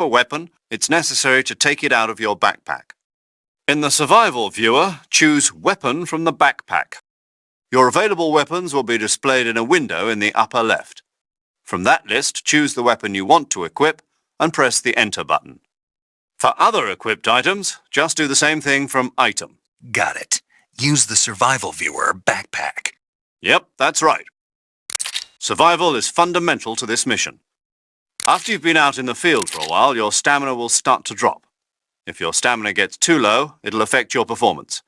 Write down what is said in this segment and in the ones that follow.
a weapon, it's necessary to take it out of your backpack. In the survival viewer, choose Weapon from the backpack. Your available weapons will be displayed in a window in the upper left. From that list, choose the weapon you want to equip and press the Enter button. For other equipped items, just do the same thing from Item. Got it. Use the survival viewer backpack. Yep, that's right. Survival is fundamental to this mission. After you've been out in the field for a while, your stamina will start to drop. If your stamina gets too low, it'll affect your performance.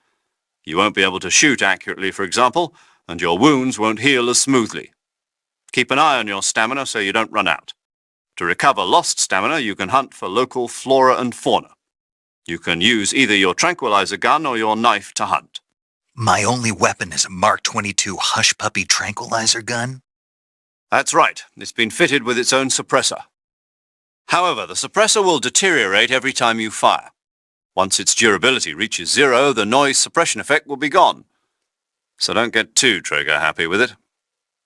You won't be able to shoot accurately, for example, and your wounds won't heal as smoothly. Keep an eye on your stamina so you don't run out. To recover lost stamina, you can hunt for local flora and fauna. You can use either your tranquilizer gun or your knife to hunt. My only weapon is a Mark 22 Hush Puppy tranquilizer gun? That's right. It's been fitted with its own suppressor. However, the suppressor will deteriorate every time you fire. Once its durability reaches 0, the noise suppression effect will be gone. So don't get too trigger-happy with it.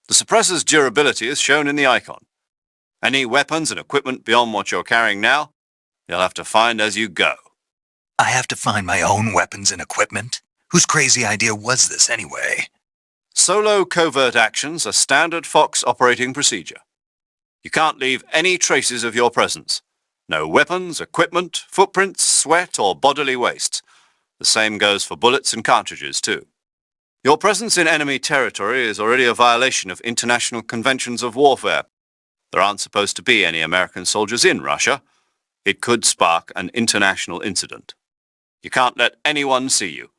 The suppressor's durability is shown in the icon. Any weapons and equipment beyond what you're carrying now, you'll have to find as you go. I have to find my own weapons and equipment? Whose crazy idea was this anyway? Solo covert actions are standard Fox operating procedure. You can't leave any traces of your presence. No weapons, equipment, footprints, sweat, or bodily waste. The same goes for bullets and cartridges, too. Your presence in enemy territory is already a violation of international conventions of warfare. There aren't supposed to be any American soldiers in Russia. It could spark an international incident. You can't let anyone see you.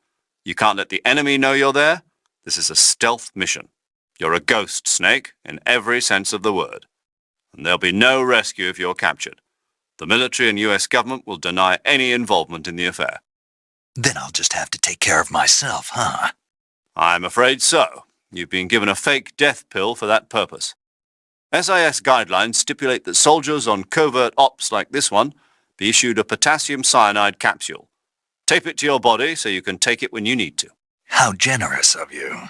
You can't let the enemy know you're there. This is a stealth mission. You're a ghost, Snake, in every sense of the word. And there'll be no rescue if you're captured. The military and US government will deny any involvement in the affair. Then I'll just have to take care of myself, huh? I'm afraid so. You've been given a fake death pill for that purpose. SIS guidelines stipulate that soldiers on covert ops like this one be issued a potassium cyanide capsule. Tape it to your body so you can take it when you need to. How generous of you.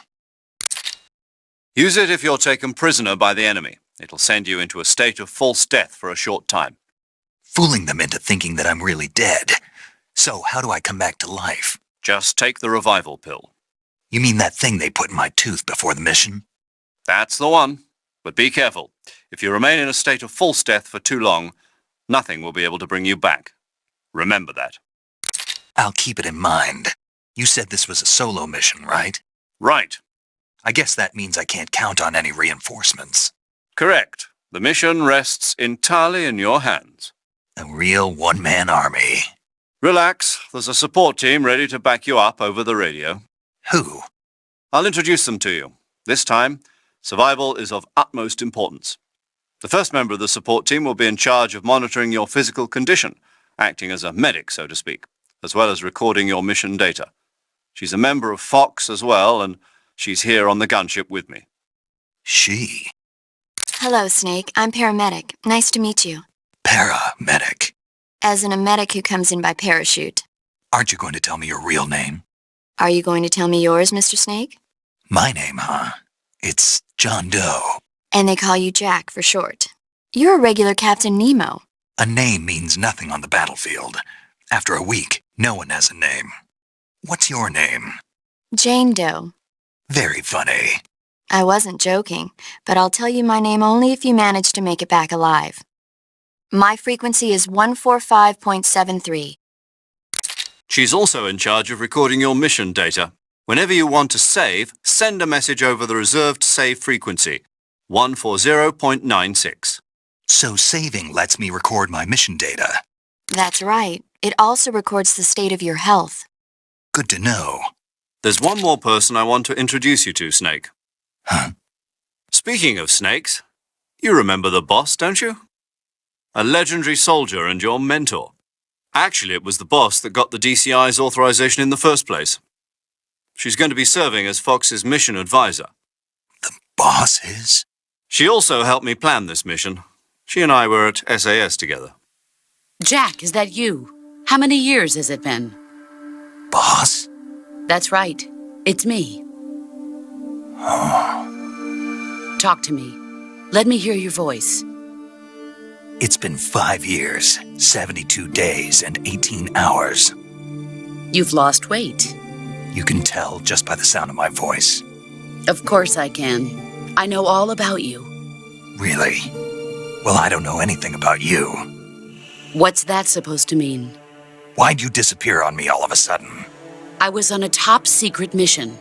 Use it if you're taken prisoner by the enemy. It'll send you into a state of false death for a short time. Fooling them into thinking that I'm really dead. So how do I come back to life? Just take the revival pill. You mean that thing they put in my tooth before the mission? That's the one. But be careful. If you remain in a state of false death for too long, nothing will be able to bring you back. Remember that. I'll keep it in mind. You said this was a solo mission, right? Right. I guess that means I can't count on any reinforcements. Correct. The mission rests entirely in your hands. A real one-man army. Relax. There's a support team ready to back you up over the radio. Who? I'll introduce them to you. This time, survival is of utmost importance. The first member of the support team will be in charge of monitoring your physical condition, acting as a medic, so to speak, as well as recording your mission data. She's a member of Fox as well, and she's here on the gunship with me. She? Hello, Snake. I'm paramedic. Nice to meet you. Paramedic. As in a medic who comes in by parachute. Aren't you going to tell me your real name? Are you going to tell me yours, Mr. Snake? My name, huh? It's John Doe. And they call you Jack for short. You're a regular Captain Nemo. A name means nothing on the battlefield. After a week, no one has a name. What's your name? Jane Doe. Very funny. I wasn't joking, but I'll tell you my name only if you manage to make it back alive. My frequency is 145.73. She's also in charge of recording your mission data. Whenever you want to save, send a message over the reserved save frequency, 140.96. So saving lets me record my mission data. That's right. It also records the state of your health. Good to know. There's one more person I want to introduce you to, Snake. Huh? Speaking of snakes, you remember the boss, don't you? A legendary soldier and your mentor. Actually, it was the boss that got the DCI's authorization in the first place. She's going to be serving as Fox's mission advisor. The boss is? She also helped me plan this mission. She and I were at SAS together. Jack, is that you? How many years has it been? Boss? That's right. It's me. Talk to me. Let me hear your voice. It's been 5 years, 72 days, and 18 hours. You've lost weight. You can tell just by the sound of my voice. Of course I can. I know all about you. Really? Well, I don't know anything about you. What's that supposed to mean? Why'd you disappear on me all of a sudden? I was on a top-secret mission.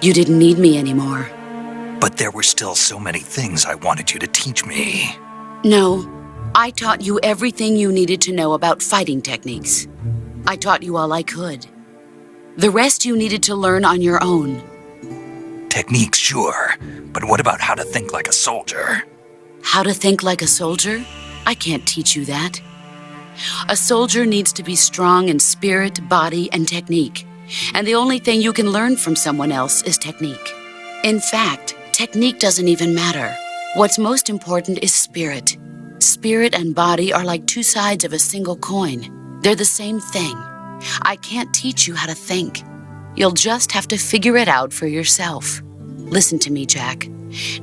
You didn't need me anymore. But there were still so many things I wanted you to teach me. No, I taught you everything you needed to know about fighting techniques. I taught you all I could. The rest you needed to learn on your own. Techniques, sure. But what about how to think like a soldier? How to think like a soldier? I can't teach you that. A soldier needs to be strong in spirit, body, and technique. And the only thing you can learn from someone else is technique. In fact, technique doesn't even matter. What's most important is spirit. Spirit and body are like two sides of a single coin. They're the same thing. I can't teach you how to think. You'll just have to figure it out for yourself. Listen to me, Jack.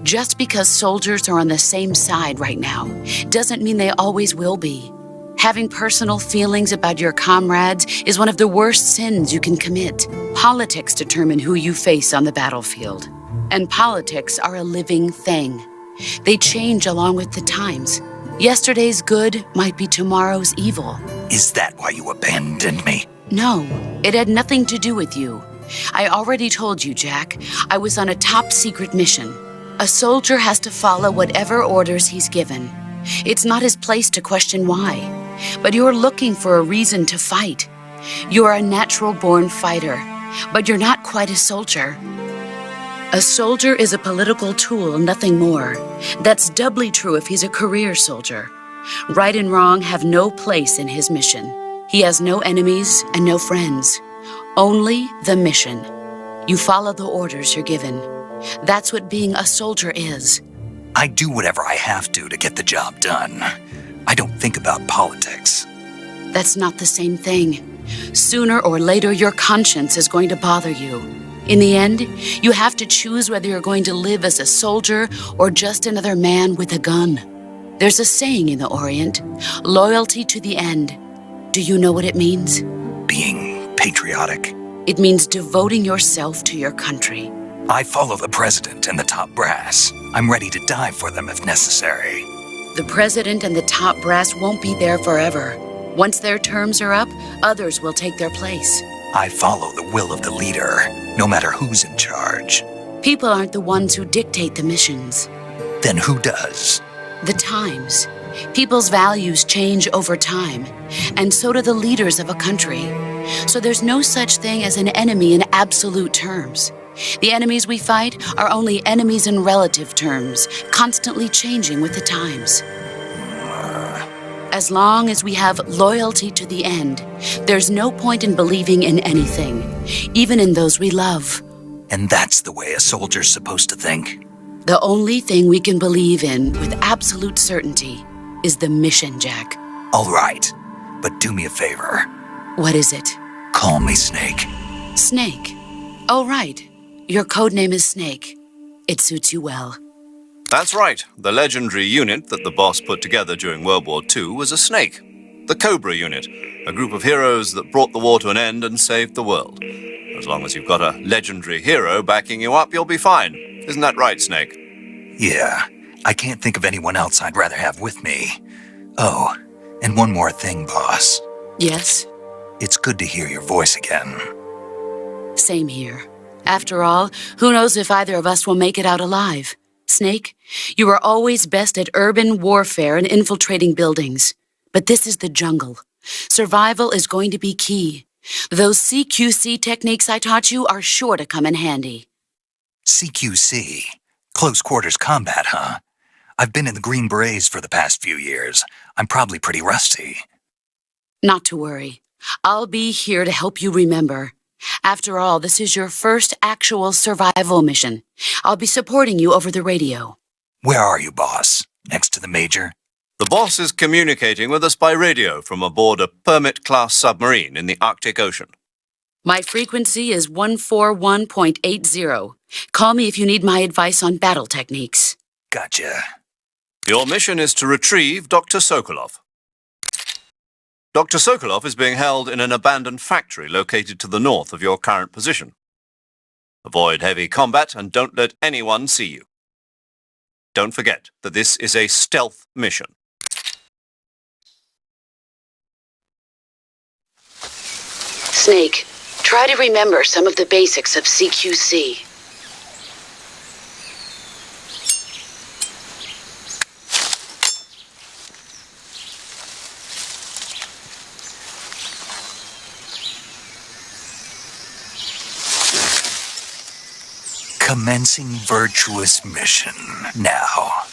Just because soldiers are on the same side right now doesn't mean they always will be. Having personal feelings about your comrades is one of the worst sins you can commit. Politics determine who you face on the battlefield. And politics are a living thing. They change along with the times. Yesterday's good might be tomorrow's evil. Is that why you abandoned me? No, it had nothing to do with you. I already told you, Jack. I was on a top-secret mission. A soldier has to follow whatever orders he's given. It's not his place to question why. But you're looking for a reason to fight. You're a natural-born fighter, but you're not quite a soldier. A soldier is a political tool, nothing more. That's doubly true if he's a career soldier. Right and wrong have no place in his mission. He has no enemies and no friends. Only the mission. You follow the orders you're given. That's what being a soldier is. I do whatever I have to get the job done. I don't think about politics. That's not the same thing. Sooner or later, your conscience is going to bother you. In the end, you have to choose whether you're going to live as a soldier or just another man with a gun. There's a saying in the Orient, loyalty to the end. Do you know what it means? Being patriotic. It means devoting yourself to your country. I follow the president and the top brass. I'm ready to die for them if necessary. The president and the top brass won't be there forever. Once their terms are up, others will take their place. I follow the will of the leader, no matter who's in charge. People aren't the ones who dictate the missions. Then who does? The times. People's values change over time, and so do the leaders of a country. So there's no such thing as an enemy in absolute terms. The enemies we fight are only enemies in relative terms, constantly changing with the times. As long as we have loyalty to the end, there's no point in believing in anything, even in those we love. And that's the way a soldier's supposed to think? The only thing we can believe in with absolute certainty is the mission, Jack. All right, but do me a favor. What is it? Call me Snake. Snake. Oh, right. Your code name is Snake. It suits you well. That's right. The legendary unit that the boss put together during World War II was a snake. The Cobra unit, a group of heroes that brought the war to an end and saved the world. As long as you've got a legendary hero backing you up, you'll be fine. Isn't that right, Snake? Yeah, I can't think of anyone else I'd rather have with me. Oh, and one more thing, boss. Yes? It's good to hear your voice again. Same here. After all, who knows if either of us will make it out alive? Snake, you are always best at urban warfare and infiltrating buildings. But this is the jungle. Survival is going to be key. Those CQC techniques I taught you are sure to come in handy. CQC? Close quarters combat, huh? I've been in the Green Berets for the past few years. I'm probably pretty rusty. Not to worry. I'll be here to help you remember. After all, this is your first actual survival mission. I'll be supporting you over the radio. Where are you, boss? Next to the major? The boss is communicating with us by radio from aboard a Permit-class submarine in the Arctic Ocean. My frequency is 141.80. Call me if you need my advice on battle techniques. Gotcha. Your mission is to retrieve Dr. Sokolov. Dr. Sokolov is being held in an abandoned factory located to the north of your current position. Avoid heavy combat and don't let anyone see you. Don't forget that this is a stealth mission. Snake, try to remember some of the basics of CQC. Commencing virtuous mission now.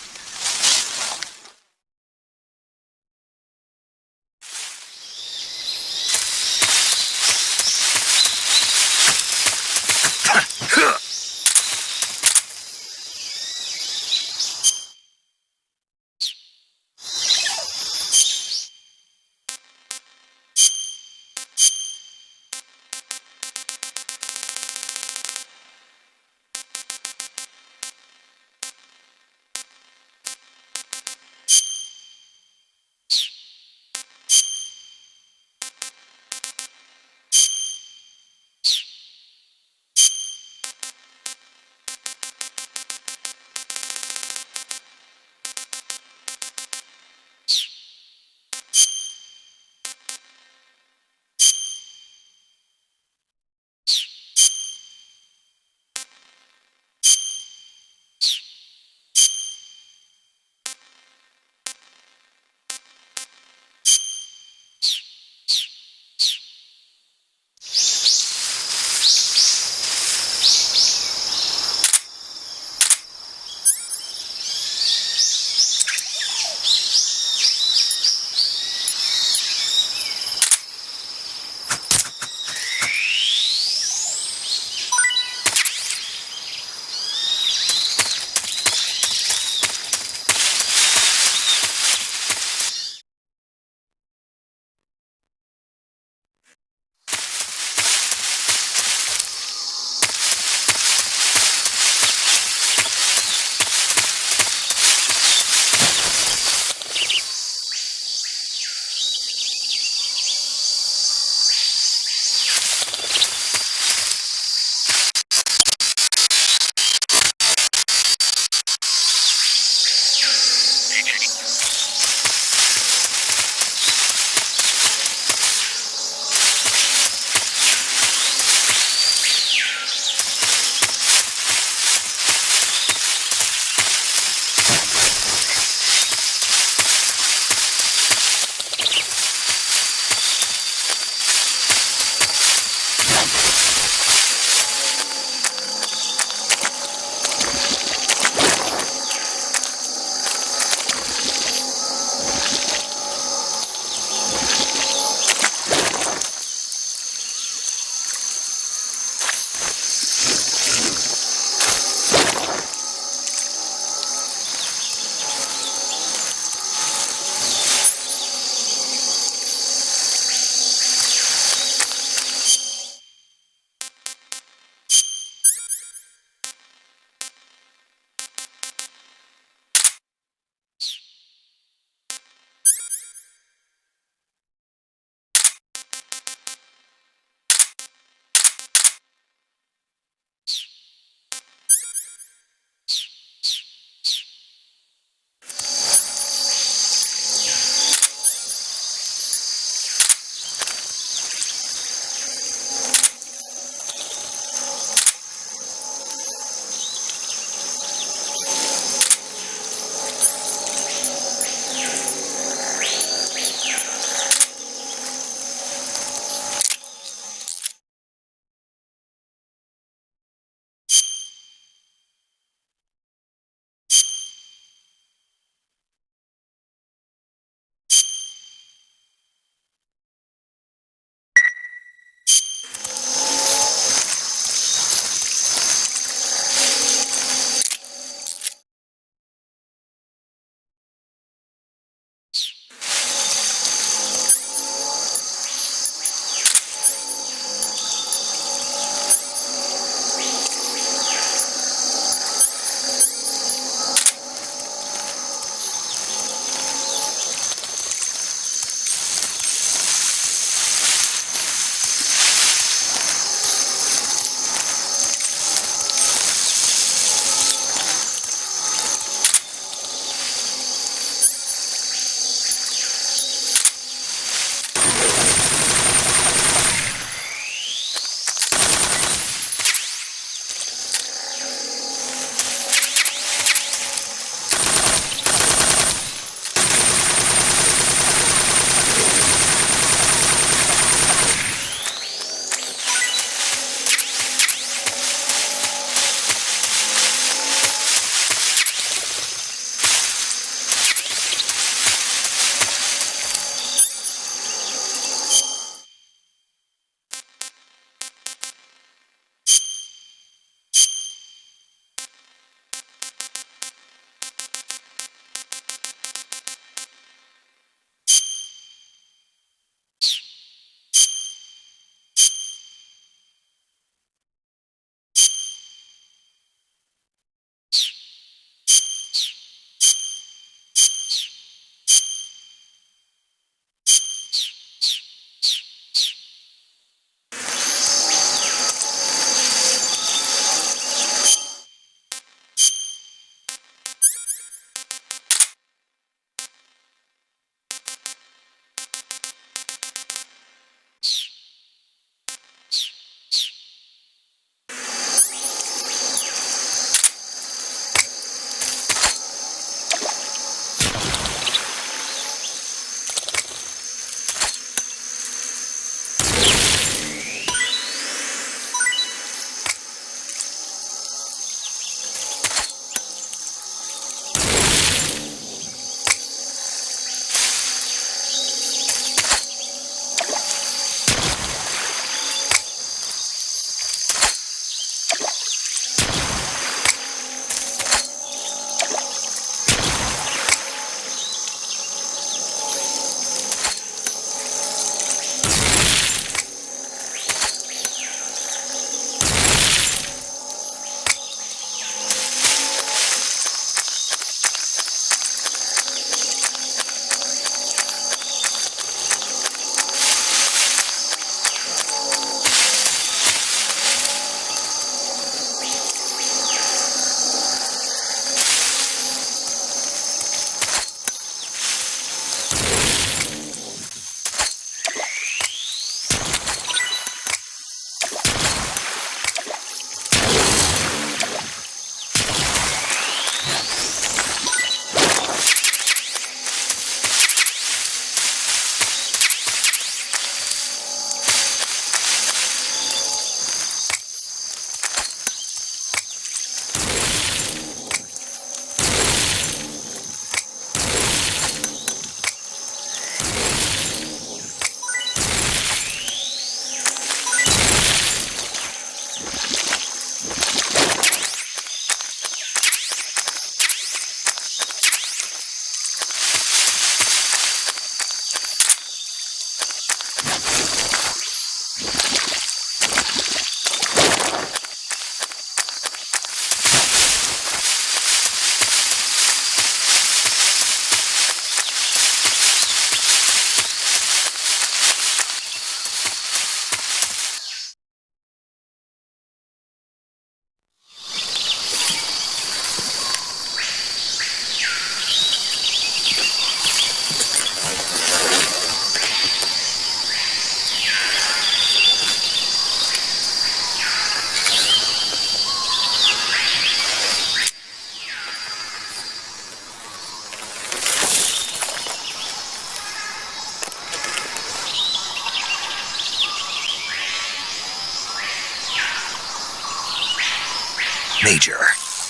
Major,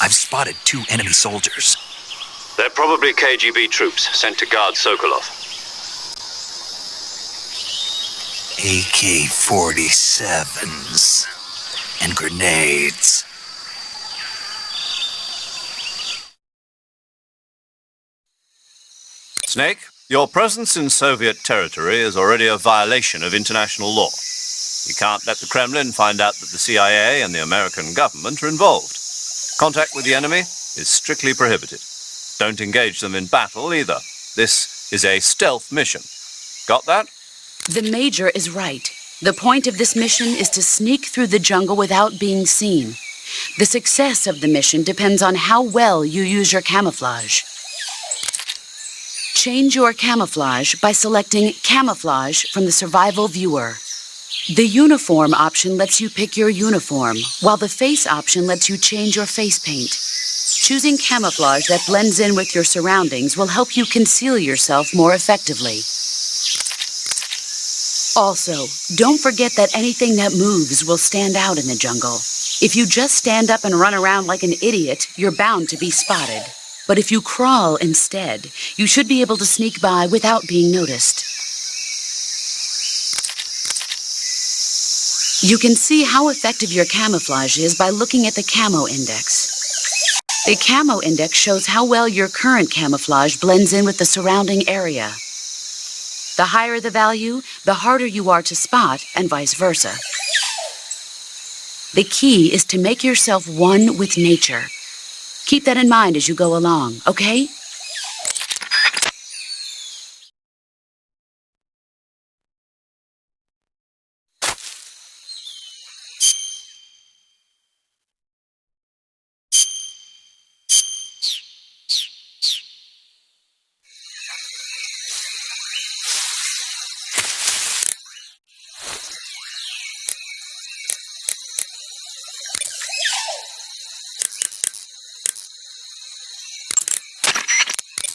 I've spotted 2 enemy soldiers. They're probably KGB troops sent to guard Sokolov. AK-47s and grenades. Snake, your presence in Soviet territory is already a violation of international law. You can't let the Kremlin find out that the CIA and the American government are involved. Contact with the enemy is strictly prohibited. Don't engage them in battle either. This is a stealth mission. Got that? The Major is right. The point of this mission is to sneak through the jungle without being seen. The success of the mission depends on how well you use your camouflage. Change your camouflage by selecting Camouflage from the Survival Viewer. The Uniform option lets you pick your uniform, while the Face option lets you change your face paint. Choosing camouflage that blends in with your surroundings will help you conceal yourself more effectively. Also, don't forget that anything that moves will stand out in the jungle. If you just stand up and run around like an idiot, you're bound to be spotted. But if you crawl instead, you should be able to sneak by without being noticed. You can see how effective your camouflage is by looking at the Camo Index. The Camo Index shows how well your current camouflage blends in with the surrounding area. The higher the value, the harder you are to spot, and vice versa. The key is to make yourself one with nature. Keep that in mind as you go along, okay?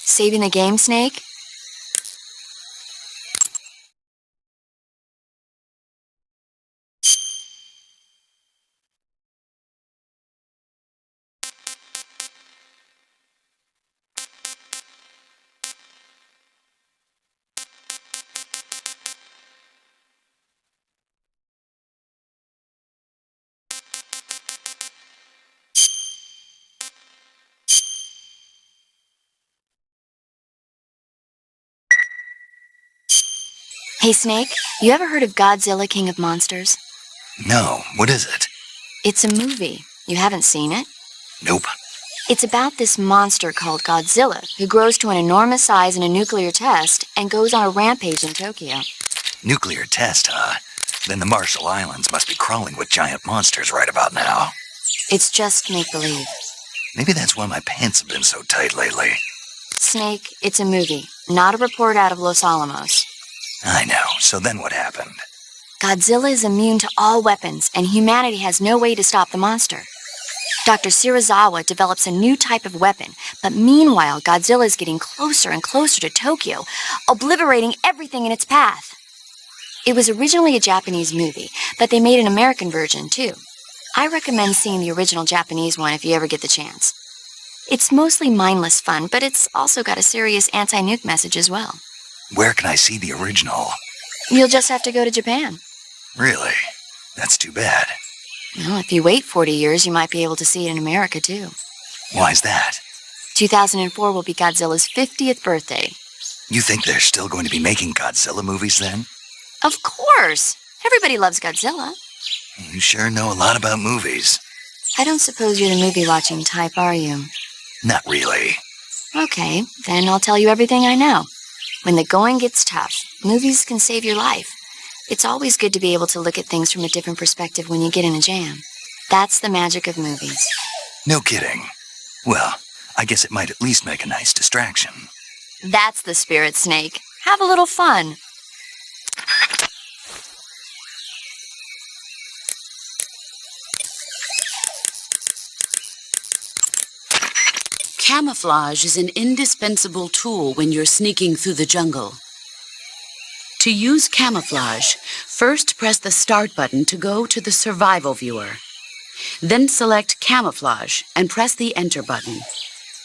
Saving the game, Snake? Hey, Snake, you ever heard of Godzilla, King of Monsters? No, what is it? It's a movie. You haven't seen it? Nope. It's about this monster called Godzilla, who grows to an enormous size in a nuclear test and goes on a rampage in Tokyo. Nuclear test, huh? Then the Marshall Islands must be crawling with giant monsters right about now. It's just make-believe. Maybe that's why my pants have been so tight lately. Snake, it's a movie, not a report out of Los Alamos. I know, so then what happened? Godzilla is immune to all weapons, and humanity has no way to stop the monster. Dr. Shirazawa develops a new type of weapon, but meanwhile, Godzilla is getting closer and closer to Tokyo, obliterating everything in its path. It was originally a Japanese movie, but they made an American version, too. I recommend seeing the original Japanese one if you ever get the chance. It's mostly mindless fun, but it's also got a serious anti-nuke message as well. Where can I see the original? You'll just have to go to Japan. Really? That's too bad. Well, if you wait 40 years, you might be able to see it in America, too. Why's that? 2004 will be Godzilla's 50th birthday. You think they're still going to be making Godzilla movies then? Of course! Everybody loves Godzilla. You sure know a lot about movies. I don't suppose you're the movie-watching type, are you? Not really. Okay, then I'll tell you everything I know. When the going gets tough, movies can save your life. It's always good to be able to look at things from a different perspective when you get in a jam. That's the magic of movies. No kidding. Well, I guess it might at least make a nice distraction. That's the spirit, Snake. Have a little fun. Camouflage is an indispensable tool when you're sneaking through the jungle. To use camouflage, first press the Start button to go to the Survival Viewer. Then select Camouflage and press the Enter button.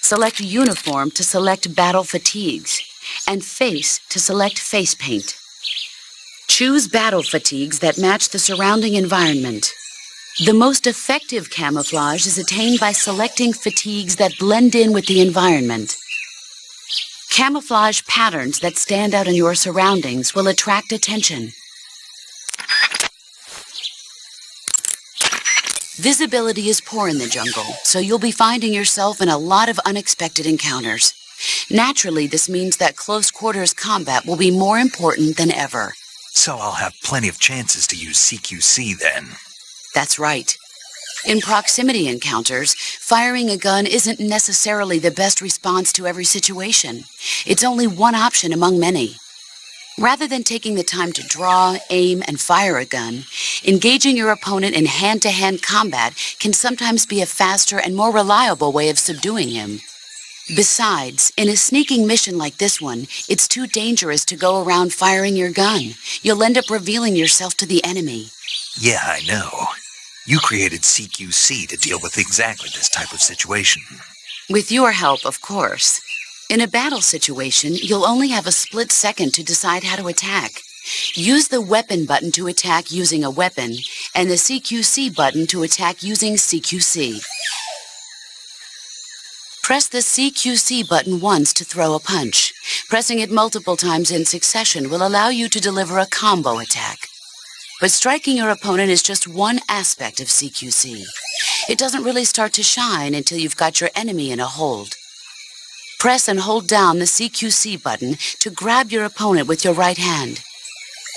Select Uniform to select Battle Fatigues, and Face to select Face Paint. Choose battle fatigues that match the surrounding environment. The most effective camouflage is attained by selecting fatigues that blend in with the environment. Camouflage patterns that stand out in your surroundings will attract attention. Visibility is poor in the jungle, so you'll be finding yourself in a lot of unexpected encounters. Naturally, this means that close quarters combat will be more important than ever. So I'll have plenty of chances to use CQC then. That's right. In proximity encounters, firing a gun isn't necessarily the best response to every situation. It's only one option among many. Rather than taking the time to draw, aim, and fire a gun, engaging your opponent in hand-to-hand combat can sometimes be a faster and more reliable way of subduing him. Besides, in a sneaking mission like this one, it's too dangerous to go around firing your gun. You'll end up revealing yourself to the enemy. Yeah, I know. You created CQC to deal with exactly this type of situation. With your help, of course. In a battle situation, you'll only have a split second to decide how to attack. Use the Weapon button to attack using a weapon, and the CQC button to attack using CQC. Press the CQC button once to throw a punch. Pressing it multiple times in succession will allow you to deliver a combo attack. But striking your opponent is just one aspect of CQC. It doesn't really start to shine until you've got your enemy in a hold. Press and hold down the CQC button to grab your opponent with your right hand.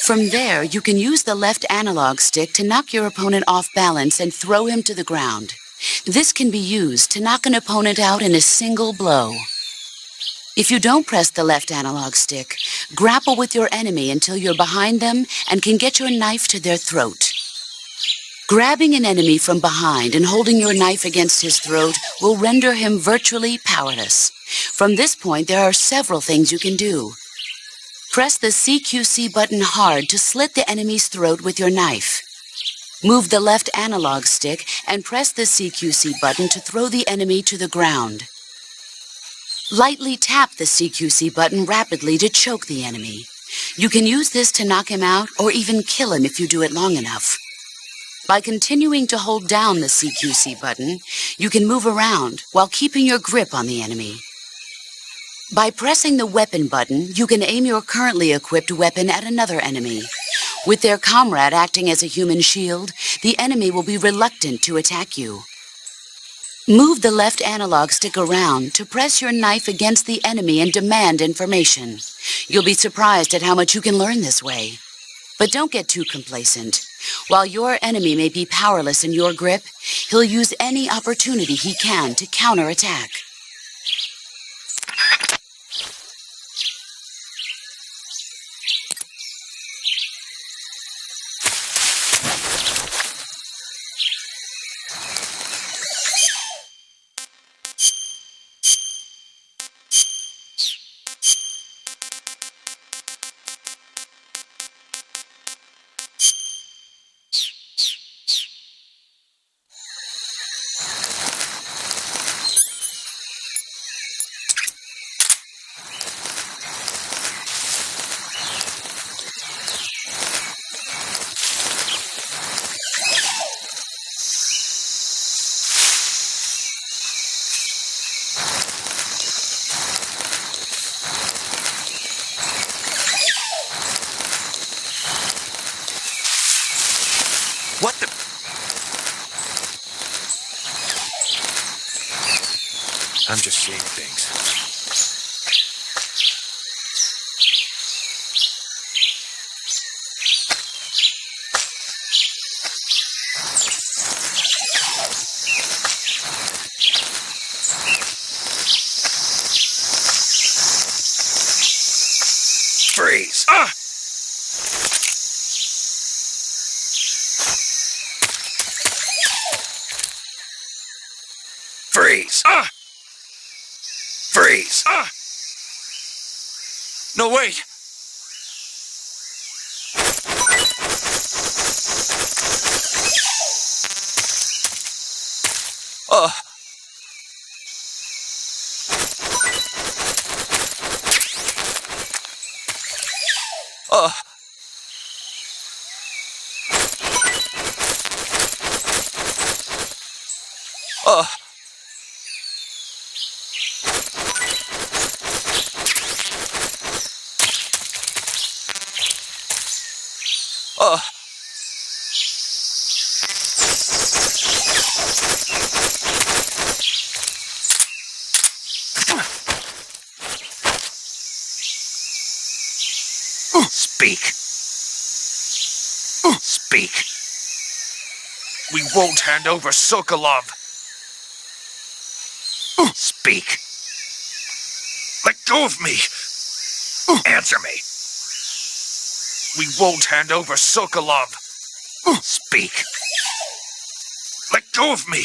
From there, you can use the left analog stick to knock your opponent off balance and throw him to the ground. This can be used to knock an opponent out in a single blow. If you don't press the left analog stick, grapple with your enemy until you're behind them and can get your knife to their throat. Grabbing an enemy from behind and holding your knife against his throat will render him virtually powerless. From this point, there are several things you can do. Press the CQC button hard to slit the enemy's throat with your knife. Move the left analog stick and press the CQC button to throw the enemy to the ground. Lightly tap the CQC button rapidly to choke the enemy. You can use this to knock him out or even kill him if you do it long enough. By continuing to hold down the CQC button, you can move around while keeping your grip on the enemy. By pressing the Weapon button, you can aim your currently equipped weapon at another enemy. With their comrade acting as a human shield, the enemy will be reluctant to attack you. Move the left analog stick around to press your knife against the enemy and demand information. You'll be surprised at how much you can learn this way. But don't get too complacent. While your enemy may be powerless in your grip, he'll use any opportunity he can to counterattack. What the? I'm just seeing things. Freeze! Ah! Freeze! Ah! Freeze! Ah! No, wait! Speak. Speak. We won't hand over Sokolov. Speak. Let go of me. Answer me. We won't hand over Sokolov. Speak. Let go of me.